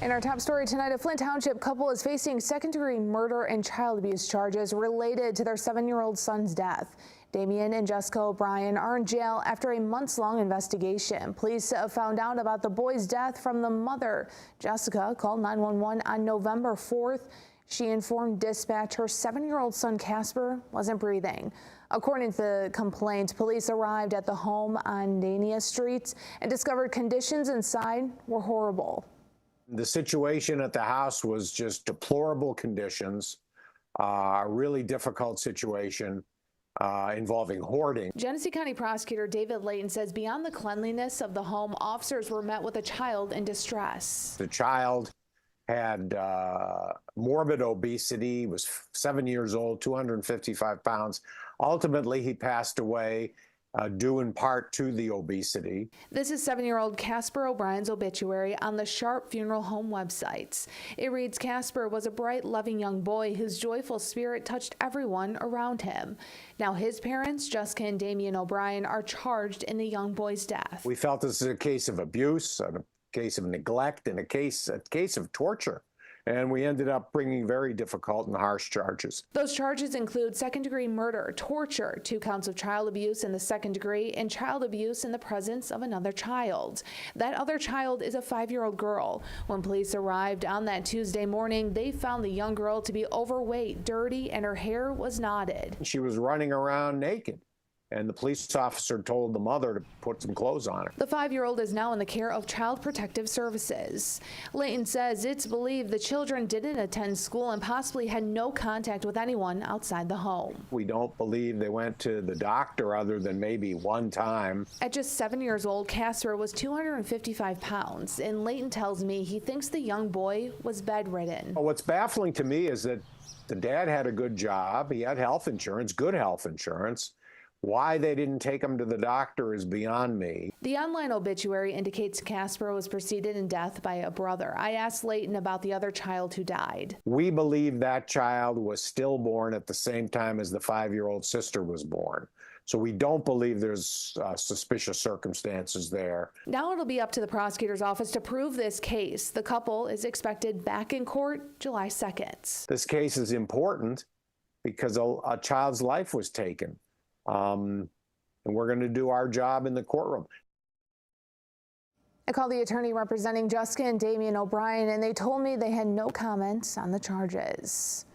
In our top story tonight, a Flint Township couple is facing second-degree murder and child abuse charges related to their 7-year-old son's death. Damien and Jessica O'Brien are in jail after a months-long investigation. Police found out about the boy's death from the mother. Jessica called 911 on November 4th. She informed dispatch her 7-year-old son Casper wasn't breathing. According to the complaint, police arrived at the home on Dania Street and discovered conditions inside were horrible. The situation at the house was just deplorable conditions, a really difficult situation involving hoarding. Genesee County Prosecutor David Leyton says beyond the cleanliness of the home, officers were met with a child in distress. The child had morbid obesity, was 7 years old, 255 pounds. Ultimately, he passed away due in part to the obesity. This is 7-year-old Casper O'Brien's obituary on the Sharp Funeral Home websites. It reads, Casper was a bright, loving young boy whose joyful spirit touched everyone around him. Now his parents, Jessica and Damien O'Brien, are charged in the young boy's death. We felt this is a case of abuse, a case of neglect, and a case of torture. And we ended up bringing very difficult and harsh charges. Those charges include second-degree murder, torture, 2 counts of child abuse in the second degree, and child abuse in the presence of another child. That other child is a 5-year-old girl. When police arrived on that Tuesday morning, they found the young girl to be overweight, dirty, and her hair was knotted. She was running around naked, and the police officer told the mother to put some clothes on her. The 5-year-old is now in the care of Child Protective Services. Leyton says it's believed the children didn't attend school and possibly had no contact with anyone outside the home. We don't believe they went to the doctor other than maybe one time. At just 7 years old, Casper was 255 pounds, and Leyton tells me he thinks the young boy was bedridden. What's baffling to me is that the dad had a good job. He had health insurance, good health insurance. Why they didn't take him to the doctor is beyond me. The online obituary indicates Casper was preceded in death by a brother. I asked Leyton about the other child who died. We believe that child was stillborn at the same time as the 5-year-old sister was born. So we don't believe there's suspicious circumstances there. Now it'll be up to the prosecutor's office to prove this case. The couple is expected back in court July 2nd. This case is important because a child's life was taken. And we're going to do our job in the courtroom. I called the attorney representing Jessica and Damien O'Brien, and they told me they had no comments on the charges.